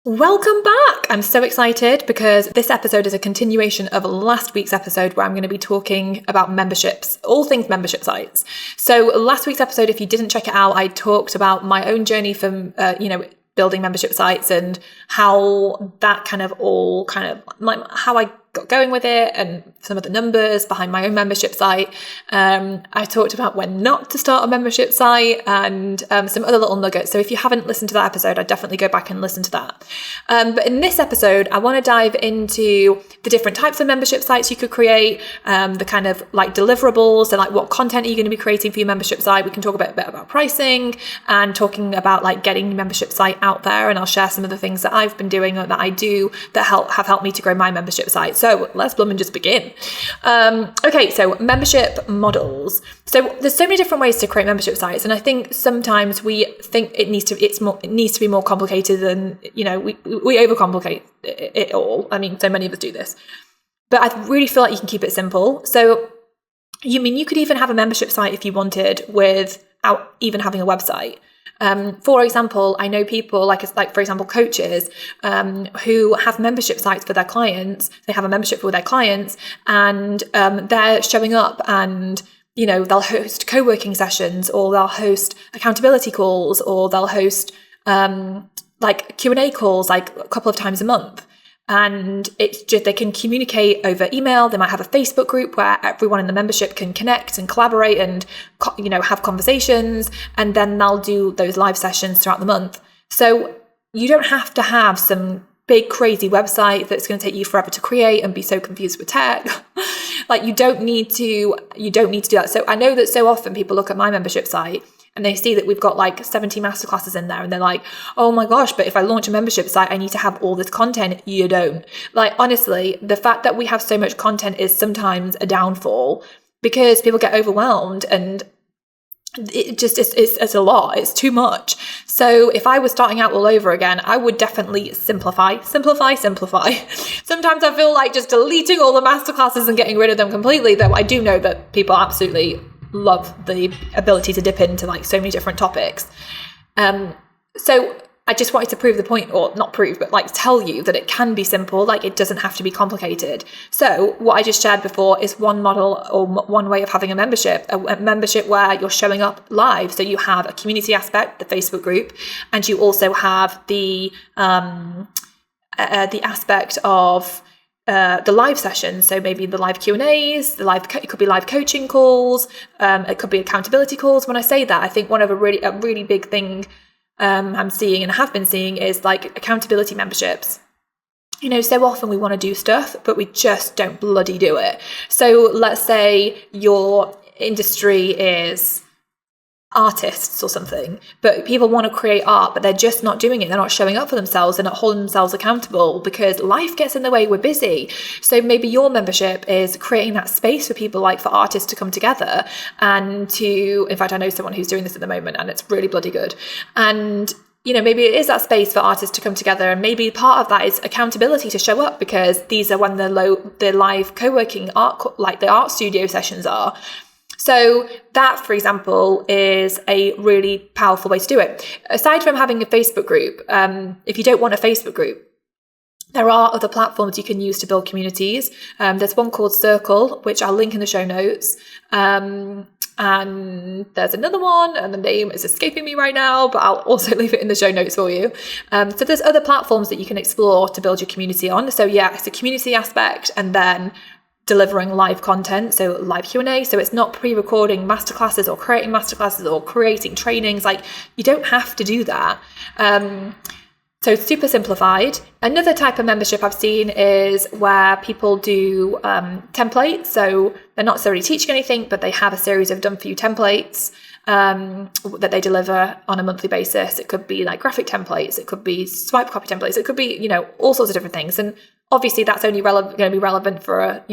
Welcome back! I'm so excited because this episode is a continuation of last week's episode where I'm going to be talking about memberships, all things membership sites. So last week's episode, if you didn't check it out, I talked about my own journey from, building membership sites and how that how I got going with it and some of the numbers behind my own membership site. I talked about when not to start a membership site and some other little nuggets. So if you haven't listened to that episode, I'd definitely go back and listen to that. But in this episode, I want to dive into the different types of membership sites you could create, the kind of like deliverables and like what content are you going to be creating for your membership site. We can talk a bit about pricing and talking about like getting your membership site out there. And I'll share some of the things that I've been doing or that I do that have helped me to grow my membership site. So let's blooming just begin. Okay, so membership models. So there's so many different ways to create membership sites, and I think sometimes we think it needs to be more complicated than, we overcomplicate it all. I mean, so many of us do this, but I really feel like you can keep it simple. So you could even have a membership site if you wanted without even having a website. For example, I know people like for example, coaches who have membership sites for their clients. They have a membership for their clients and they're showing up and, they'll host co-working sessions or they'll host accountability calls or they'll host like Q&A calls like a couple of times a month. And it's just, they can communicate over email. They might have a Facebook group where everyone in the membership can connect and collaborate and, have conversations. And then they'll do those live sessions throughout the month. So you don't have to have some big crazy website that's going to take you forever to create and be so confused with tech. Like you don't need to do that. So I know that so often people look at my membership site and they see that we've got like 70 masterclasses in there and they're like, oh my gosh, but if I launch a membership site, I need to have all this content. You don't. Like, honestly, the fact that we have so much content is sometimes a downfall because people get overwhelmed and it just it's a lot. It's too much. So if I was starting out all over again, I would definitely simplify. Sometimes I feel like just deleting all the masterclasses and getting rid of them completely, though I do know that people absolutely love the ability to dip into like so many different topics. So I just wanted to prove the point, or not prove, but like tell you that it can be simple, like it doesn't have to be complicated. So what I just shared before is one model or one way of having a membership where you're showing up live. So you have a community aspect, the Facebook group, and you also have the aspect of the live sessions. So maybe the live Q&As, it could be live coaching calls, it could be accountability calls. When I say that, I think one of a really big thing I'm seeing and have been seeing is like accountability memberships. So often we want to do stuff, but we just don't bloody do it. So let's say your industry is artists or something, but people want to create art, but they're just not doing it. They're not showing up for themselves. They're not holding themselves accountable because life gets in the way. We're busy. So maybe your membership is creating that space for people, like for artists to come together and in fact, I know someone who's doing this at the moment and it's really bloody good. And maybe it is that space for artists to come together, and maybe part of that is accountability to show up because these are when the live co-working art, like the art studio sessions are. So that, for example, is a really powerful way to do it. Aside from having a Facebook group, if you don't want a Facebook group, there are other platforms you can use to build communities. There's one called Circle, which I'll link in the show notes. And there's another one, and the name is escaping me right now, but I'll also leave it in the show notes for you. So there's other platforms that you can explore to build your community on. So yeah, it's a community aspect, and then delivering live content, so live Q&A. So it's not pre-recording masterclasses or creating masterclasses or creating trainings. Like you don't have to do that. So it's super simplified. Another type of membership I've seen is where people do templates. So they're not necessarily teaching anything, but they have a series of done for you templates that they deliver on a monthly basis. It could be like graphic templates. It could be swipe copy templates. It could be, all sorts of different things. And obviously that's only going to be relevant for,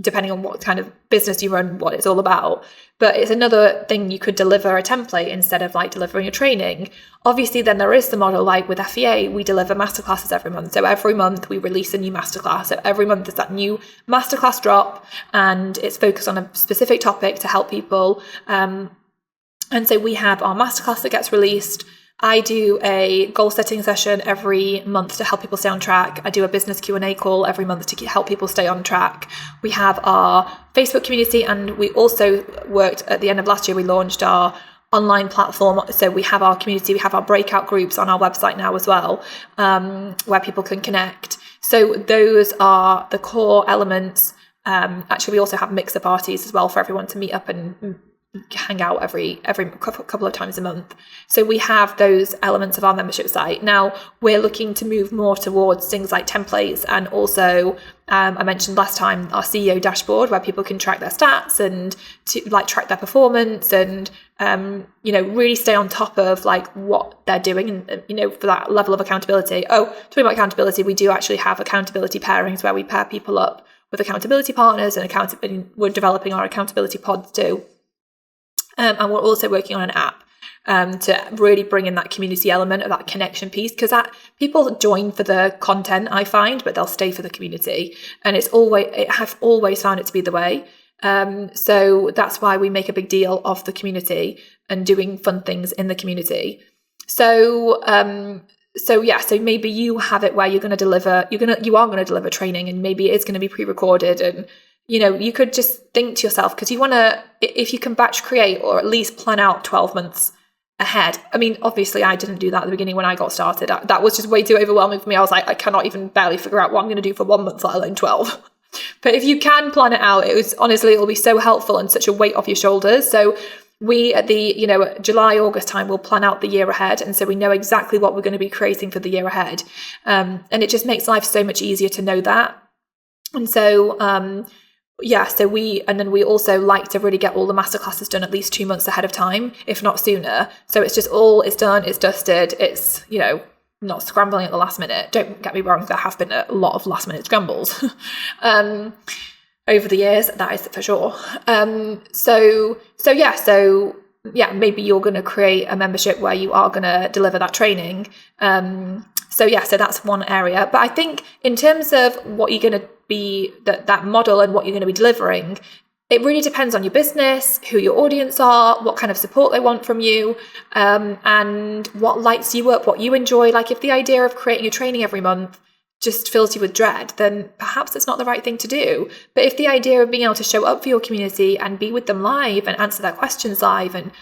depending on what kind of business you run, what it's all about. But it's another thing, you could deliver a template instead of like delivering a training. Obviously, then there is the model like with FEA, we deliver masterclasses every month. So every month we release a new masterclass. So every month there's that new masterclass drop and it's focused on a specific topic to help people. And so we have our masterclass that gets released I do a goal setting session every month to help people stay on track. I do a business Q&A call every month to help people stay on track. We have our Facebook community, and we also worked at the end of last year, we launched our online platform. So we have our community, we have our breakout groups on our website now as well, where people can connect. So those are the core elements. Actually, we also have mixer parties as well for everyone to meet up and hang out every couple of times a month. So we have those elements of our membership site. Now we're looking to move more towards things like templates, and also I mentioned last time our CEO dashboard, where people can track their stats and to like track their performance and really stay on top of like what they're doing, and for that level of accountability. Talking about accountability, we do actually have accountability pairings where we pair people up with accountability partners, and we're developing our accountability pods too. And we're also working on an app to really bring in that community element of that connection piece, because that people join for the content, I find, but they'll stay for the community, and I've always found it to be the way. So that's why we make a big deal of the community and doing fun things in the community. So maybe you have it where you are going to deliver training, and maybe it's going to be pre-recorded, and you could just think to yourself, because you want to, if you can batch create or at least plan out 12 months ahead. I mean, obviously I didn't do that at the beginning when I got started. That was just way too overwhelming for me. I was like, I cannot even barely figure out what I'm going to do for 1 month, let alone 12. But if you can plan it out, it'll be so helpful and such a weight off your shoulders. So we, at the July, August time, will plan out the year ahead, and so we know exactly what we're going to be creating for the year ahead. And it just makes life so much easier to know that. And so we also like to really get all the masterclasses done at least 2 months ahead of time, if not sooner. So it's just it's done, it's dusted, it's, not scrambling at the last minute. Don't get me wrong, there have been a lot of last minute scrambles over the years, that is for sure. Maybe you're going to create a membership where you are going to deliver that training. So that's one area. But I think in terms of what you're going to be, that model and what you're going to be delivering, it really depends on your business, who your audience are, what kind of support they want from you, and what lights you up, what you enjoy. Like if the idea of creating a training every month just fills you with dread, then perhaps it's not the right thing to do. But if the idea of being able to show up for your community and be with them live and answer their questions live and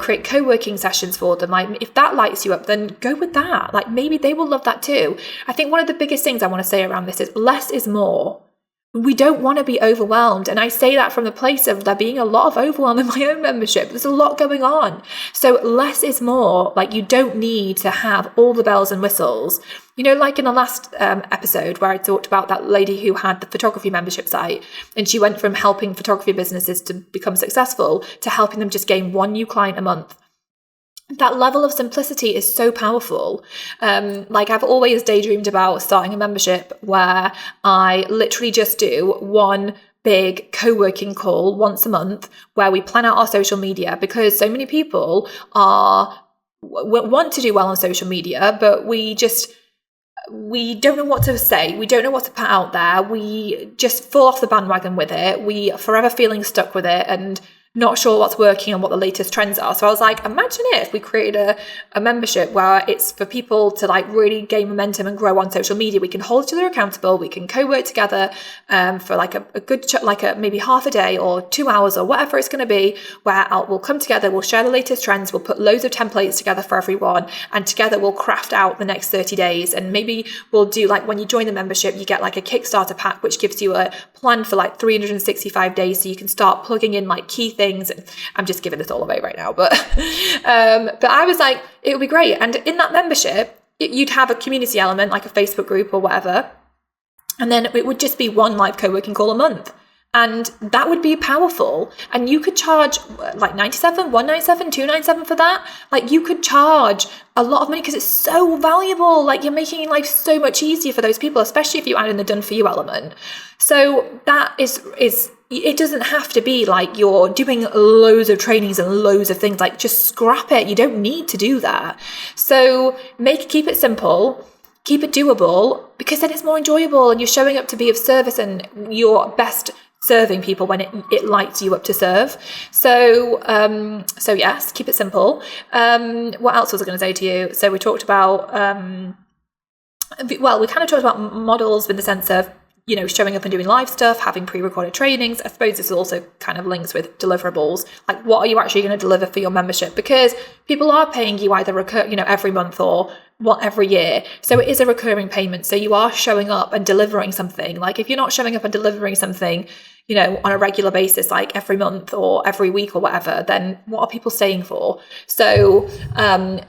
create co-working sessions for them, like if that lights you up, then go with that. Like maybe they will love that too. I think one of the biggest things I want to say around this is less is more. We don't want to be overwhelmed. And I say that from the place of there being a lot of overwhelm in my own membership. There's a lot going on. So less is more. Like you don't need to have all the bells and whistles. Like in the last episode where I talked about that lady who had the photography membership site, and she went from helping photography businesses to become successful to helping them just gain one new client a month. That level of simplicity is so powerful. I've always daydreamed about starting a membership where I literally just do one big co-working call once a month where we plan out our social media, because so many people want to do well on social media, but we don't know what to say. We don't know what to put out there. We just fall off the bandwagon with it. We are forever feeling stuck with it and not sure what's working and what the latest trends are. So I was like, imagine if we created a membership where it's for people to like really gain momentum and grow on social media. We can hold each other accountable. We can co-work together for like a good, maybe half a day or 2 hours or whatever it's going to be, where we'll come together, we'll share the latest trends, we'll put loads of templates together for everyone, and together we'll craft out the next 30 days. And maybe we'll do like when you join the membership, you get like a Kickstarter pack, which gives you a plan for like 365 days. So you can start plugging in like key things. And I'm just giving this all away right now, but I was like, it would be great. And in that membership, you'd have a community element, like a Facebook group or whatever. And then it would just be one live co-working call a month. And that would be powerful. And you could charge like $97, $197, $297 for that. Like you could charge a lot of money because it's so valuable. Like you're making life so much easier for those people, especially if you add in the done for you element. So that is it doesn't have to be like you're doing loads of trainings and loads of things. Like just scrap it. You don't need to do that. So keep it simple. Keep it doable, because then it's more enjoyable and you're showing up to be of service and your best serving people when it lights you up to serve. So yes, keep it simple. What else was I going to say to you? So we talked about, we kind of talked about models in the sense of, showing up and doing live stuff, having pre-recorded trainings. I suppose this also kind of links with deliverables. Like, what are you actually going to deliver for your membership? Because people are paying you either every month or every year. So it is a recurring payment. So you are showing up and delivering something. Like, if you're not showing up and delivering something, on a regular basis, like every month or every week or whatever, then what are people staying for? So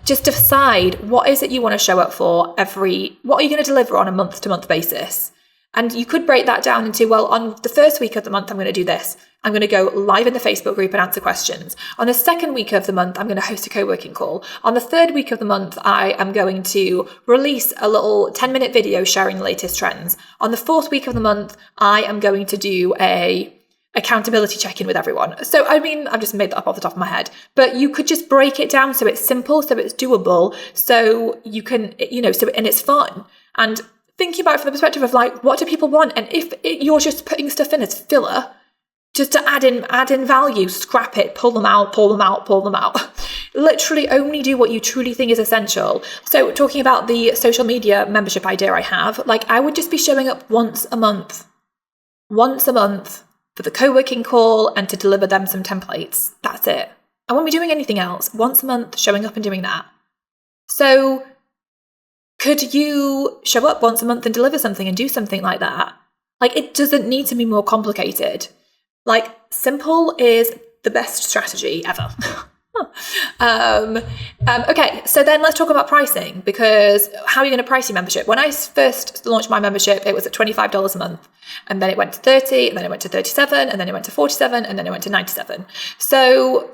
just decide, what is it you want to show up for what are you going to deliver on a month-to-month basis? And you could break that down into, well, on the first week of the month, I'm going to do this. I'm going to go live in the Facebook group and answer questions. On the second week of the month, I'm going to host a co-working call. On the third week of the month, I am going to release a little 10-minute video sharing the latest trends. On the fourth week of the month, I am going to do a accountability check-in with everyone. So, I've just made that up off the top of my head, but you could just break it down so it's simple, so it's doable, so you can, and it's fun. And thinking about it from the perspective of, like, what do people want? And if you're just putting stuff in as filler, just to add in value, scrap it, pull them out. Literally only do what you truly think is essential. So talking about the social media membership idea I have, like, I would just be showing up once a month for the co-working call and to deliver them some templates. That's it. I won't be doing anything else. Once a month, showing up and doing that. So could you show up once a month and deliver something and do something like that? Like, it doesn't need to be more complicated. Like, simple is the best strategy ever. Okay, so then let's talk about pricing, because how are you going to price your membership? When I first launched my membership, it was at $25 a month, and then it went to $30, and then it went to $37, and then it went to $47, and then it went to $97. So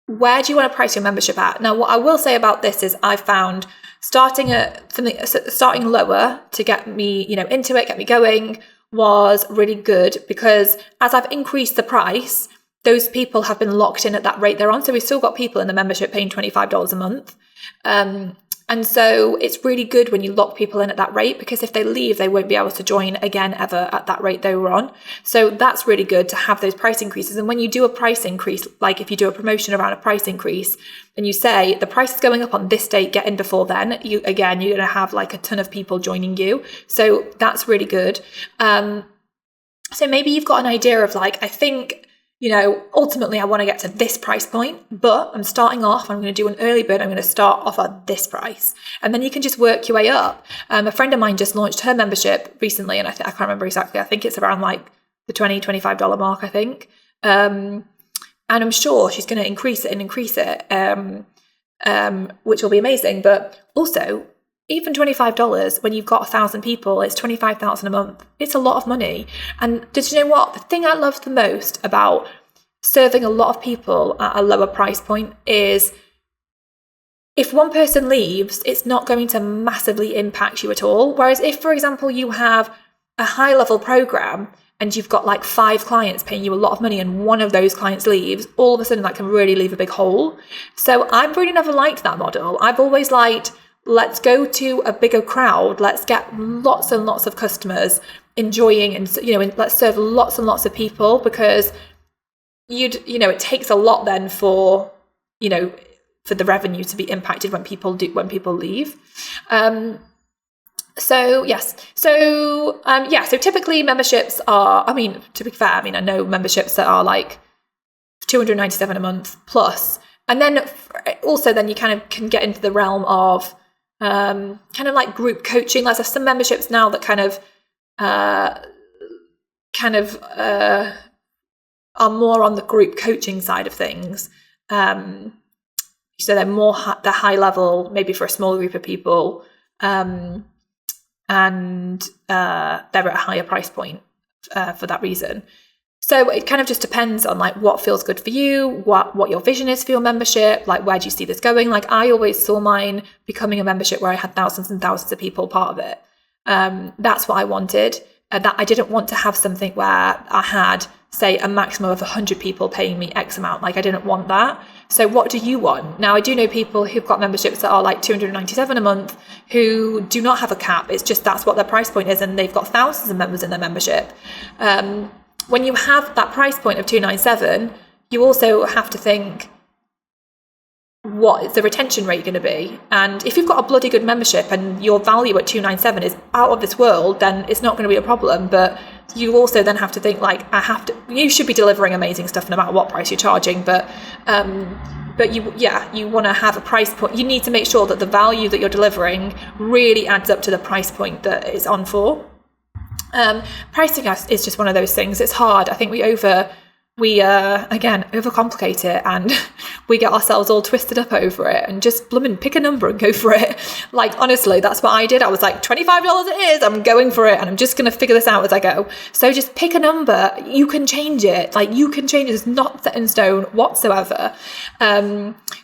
where do you want to price your membership at? Now, what I will say about this is I found starting lower to get me, into it, get me going, was really good, because as I've increased the price, those people have been locked in at that rate they're on. So we've still got people in the membership paying $25 a month. And so it's really good when you lock people in at that rate, because if they leave, they won't be able to join again ever at that rate they were on. So that's really good to have those price increases. And when you do a price increase, like if you do a promotion around a price increase and you say the price is going up on this date, get in before then, you're going to have like a ton of people joining you. So that's really good. So maybe you've got an idea of, like, I think, ultimately I want to get to this price point, but I'm starting off, I'm going to do an early bird, I'm going to start off at this price. And then you can just work your way up. A friend of mine just launched her membership recently, and I can't remember exactly. I think it's around like the $20, $25 mark, I think. And I'm sure she's going to increase it, which will be amazing. But also, even $25, when you've got 1,000 people, it's $25,000 a month. It's a lot of money. And did you know what? The thing I love the most about serving a lot of people at a lower price point is, if one person leaves, it's not going to massively impact you at all. Whereas if, for example, you have a high-level program and you've got like 5 clients paying you a lot of money and one of those clients leaves, all of a sudden that can really leave a big hole. So I've really never liked that model. I've always liked, let's go to a bigger crowd. Let's get lots and lots of customers enjoying, and let's serve lots and lots of people, because it takes a lot then for the revenue to be impacted when people leave. So typically memberships are, to be fair, I know memberships that are like $297 a month plus, and then also you kind of can get into the realm of kind of like group coaching. Like, there's some memberships now that are more on the group coaching side of things. So they're more they're high level, maybe for a small group of people, and they're at a higher price point for that reason. So it kind of just depends on like what feels good for you, what your vision is for your membership, like where do you see this going? Like, I always saw mine becoming a membership where I had thousands and thousands of people part of it. That's what I wanted. That I didn't want to have something where I had, say, a maximum of 100 people paying me X amount. Like, I didn't want that. So what do you want? Now, I do know people who've got memberships that are like $297 a month who do not have a cap. It's just that's what their price point is, and they've got thousands of members in their membership. when you have that price point of $297, you also have to think, what is the retention rate going to be? And if you've got a bloody good membership and your value at $297 is out of this world, then it's not going to be a problem. But you also then have to think, like, you should be delivering amazing stuff no matter what price you're charging. But you want to have a price point. You need to make sure that the value that you're delivering really adds up to the price point that it's on for. Pricing is just one of those things. It's hard. I think we overcomplicate it, and we get ourselves all twisted up over it, and just blooming pick a number and go for it. Like, honestly, that's what I did. I was like, $25 it is, I'm going for it, and I'm just going to figure this out as I go. So just pick a number. You can change it. Like, you can change it. It's not set in stone whatsoever.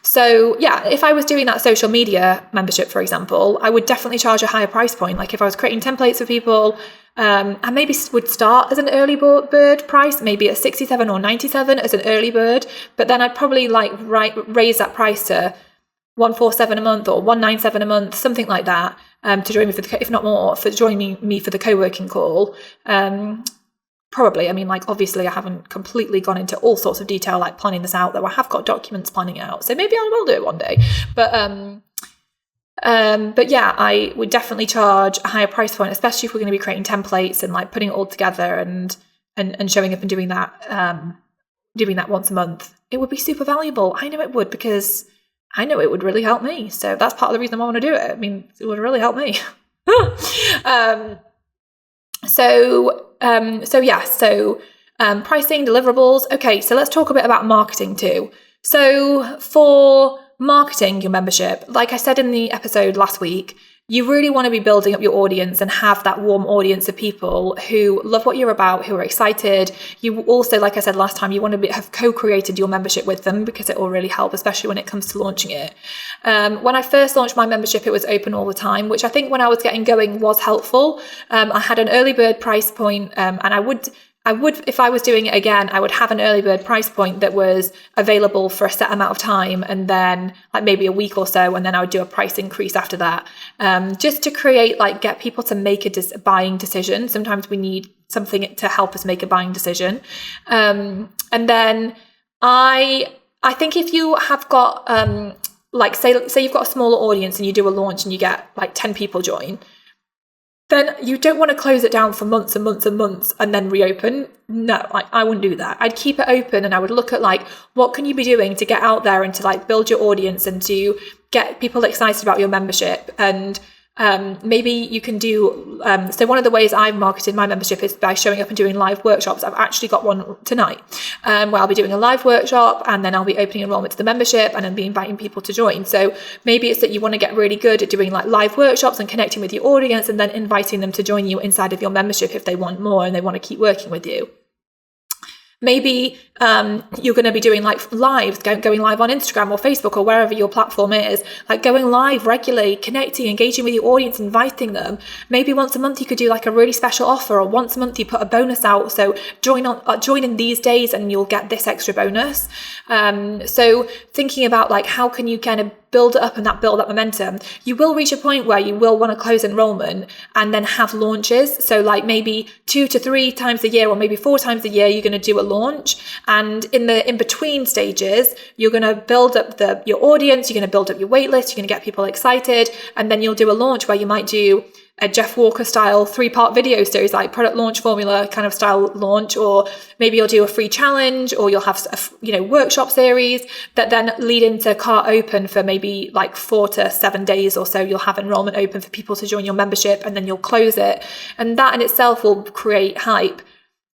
So yeah, if I was doing that social media membership, for example, I would definitely charge a higher price point. Like, if I was creating templates for people, I maybe would start as an early bird price, maybe at 67 or 97 as an early bird, but then I'd probably raise that price to 147 a month or 197 a month, something like that, to join me if not more, for joining me for the co-working call. Probably, I mean, like, obviously I haven't completely gone into all sorts of detail, like planning this out, though I have got documents planning out, so maybe I will do it one day. But yeah, I would definitely charge a higher price point, especially if we're going to be creating templates and like putting it all together and showing up and doing that once a month. It would be super valuable. I know it would, because I know it would really help me. So that's part of the reason I want to do it. I mean, it would really help me. Pricing, deliverables. Okay, so let's talk a bit about marketing too. So for marketing your membership, like I said in the episode last week, you really want to be building up your audience and have that warm audience of people who love what you're about, who are excited. You also, like I said last time, you want to have co-created your membership with them, because it will really help, especially when it comes to launching it. When I first launched my membership, it was open all the time, which I think when I was getting going was helpful. I had an early bird price point, and I would, if I was doing it again, I would have an early bird price point that was available for a set amount of time, and then like maybe a week or so, and then I would do a price increase after that, just to get people to make a buying decision. Sometimes we need something to help us make a buying decision. And then I think if you have got, say you've got a smaller audience and you do a launch and you get like 10 people join, then you don't want to close it down for months and months and months and then reopen. No, I wouldn't do that. I'd keep it open, and I would look at like, what can you be doing to get out there and to like build your audience and to get people excited about your membership. And maybe you can do, so one of the ways I've marketed my membership is by showing up and doing live workshops. I've actually got one tonight, where I'll be doing a live workshop, and then I'll be opening enrollment to the membership, and I'll be inviting people to join. So maybe it's that you want to get really good at doing like live workshops and connecting with your audience, and then inviting them to join you inside of your membership if they want more and they want to keep working with you. Maybe you're going to be doing like lives, going live on Instagram or Facebook or wherever your platform is, like going live regularly, connecting, engaging with your audience, inviting them. Maybe once a month you could do like a really special offer, or once a month you put a bonus out. So join in these days and you'll get this extra bonus. So thinking about like, how can you kind of build it up and build that momentum. You will reach a point where you will want to close enrollment and then have launches. So like maybe 2 to 3 times a year, or maybe 4 times a year, you're going to do a launch. And in between stages, you're going to build up your audience, you're going to build up your wait list, you're going to get people excited. And then you'll do a launch where you might do a Jeff Walker style 3-part video series, like product launch formula kind of style launch, or maybe you'll do a free challenge, or you'll have a workshop series that then lead into cart open for maybe like 4 to 7 days or so. You'll have enrollment open for people to join your membership, and then you'll close it, and that in itself will create hype.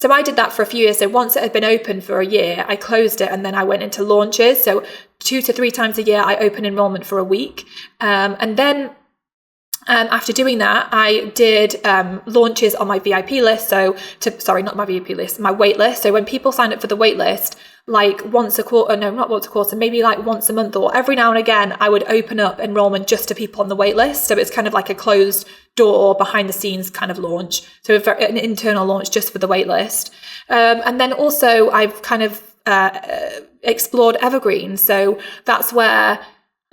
So I did that for a few years. So once it had been open for a year, I closed it, and then I went into launches. So 2 to 3 times a year, I open enrollment for a week, and then after doing that, I did launches on my VIP list. Not my VIP list, my wait list. So when people sign up for the wait list, like once a quarter, no, not once a quarter, maybe like once a month or every now and again, I would open up enrollment just to people on the wait list. So it's kind of like a closed door, behind the scenes kind of launch. So an internal launch just for the wait list. And then also I've kind of explored evergreen. So that's where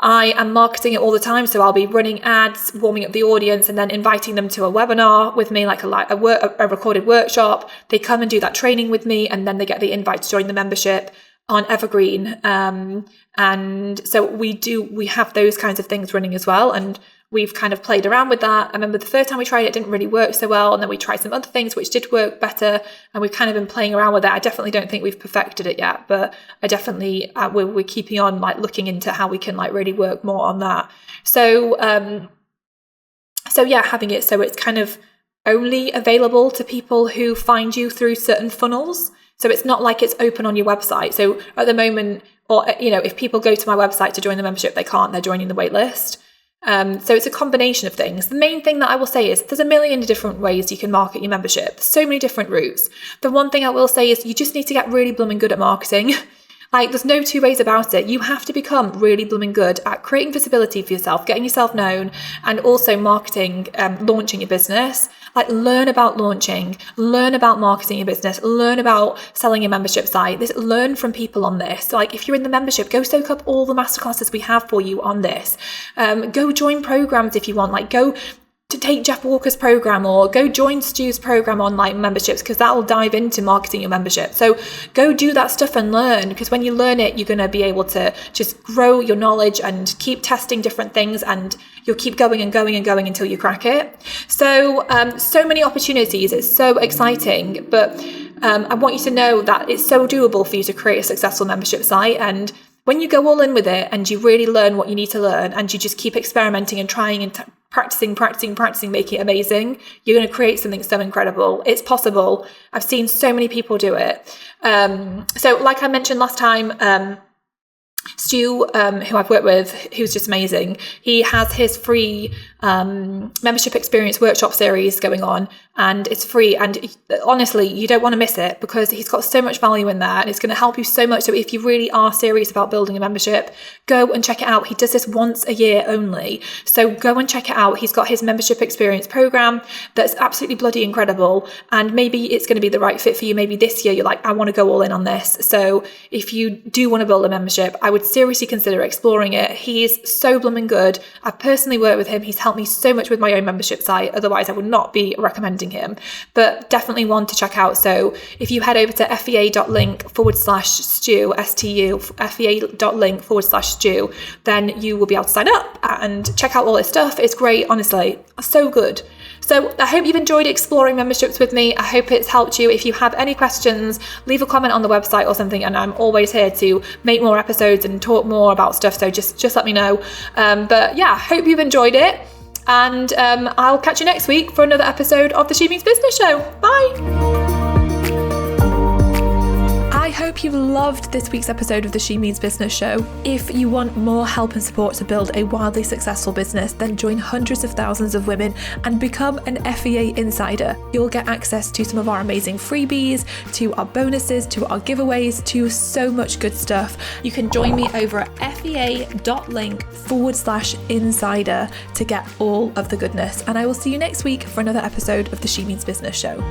I am marketing it all the time. So I'll be running ads, warming up the audience, and then inviting them to a webinar with me, like a recorded workshop. They come and do that training with me, and then they get the invite to join the membership on Evergreen. And so we have those kinds of things running as well. And we've kind of played around with that. I remember the first time we tried it didn't really work so well. And then we tried some other things which did work better. And we've kind of been playing around with it. I definitely don't think we've perfected it yet, but I definitely, we're keeping on like looking into how we can like really work more on that. So yeah, having it so it's kind of only available to people who find you through certain funnels. So it's not like it's open on your website. So at the moment, or, if people go to my website to join the membership, they can't, they're joining the wait list. So it's a combination of things. The main thing that I will say is there's a million different ways you can market your membership. So many different routes. The one thing I will say is you just need to get really blooming good at marketing. Like, there's no two ways about it. You have to become really blooming good at creating visibility for yourself, getting yourself known, and also marketing, launching your business. Like, learn about launching, learn about marketing your business, learn about selling your membership site. Learn from people on this. Like, if you're in the membership, go soak up all the masterclasses we have for you on this. Go join programs if you want. Like, go to take Jeff Walker's program, or go join Stu's program on like memberships, because that will dive into marketing your membership. So go do that stuff and learn, because when you learn it, you're going to be able to just grow your knowledge and keep testing different things, and you'll keep going and going and going until you crack it. So so many opportunities. It's so exciting, but I want you to know that it's so doable for you to create a successful membership site. And when you go all in with it and you really learn what you need to learn, and you just keep experimenting and trying and practicing, making it amazing, you're going to create something so incredible. It's possible. I've seen so many people do it. So like I mentioned last time, Stu, who I've worked with, who's just amazing, he has his free membership experience workshop series going on, and it's free, and honestly you don't want to miss it, because he's got so much value in there, and it's going to help you so much. So if you really are serious about building a membership, go and check it out. He does this once a year only, so go and check it out. He's got his membership experience program that's absolutely bloody incredible, and maybe it's going to be the right fit for you. Maybe this year you're like, I want to go all in on this. So if you do want to build a membership, I would seriously consider exploring it. He's so blooming good. I've personally worked with him. He's helped me so much with my own membership site. Otherwise, I would not be recommending him, but definitely one to check out. So if you head over to fea.link/Stu, STU, fea.link/Stu, then you will be able to sign up and check out all this stuff. It's great, honestly, so good. So I hope you've enjoyed exploring memberships with me. I hope it's helped you. If you have any questions, leave a comment on the website or something, and I'm always here to make more episodes and talk more about stuff. So just let me know. But yeah, hope you've enjoyed it. And I'll catch you next week for another episode of the She Means Business Show. Bye. I hope you've loved this week's episode of the She Means Business Show. If you want more help and support to build a wildly successful business, then join hundreds of thousands of women and become an FEA insider. You'll get access to some of our amazing freebies, to our bonuses, to our giveaways, to so much good stuff. You can join me over at fea.link/insider to get all of the goodness. And I will see you next week for another episode of the She Means Business Show.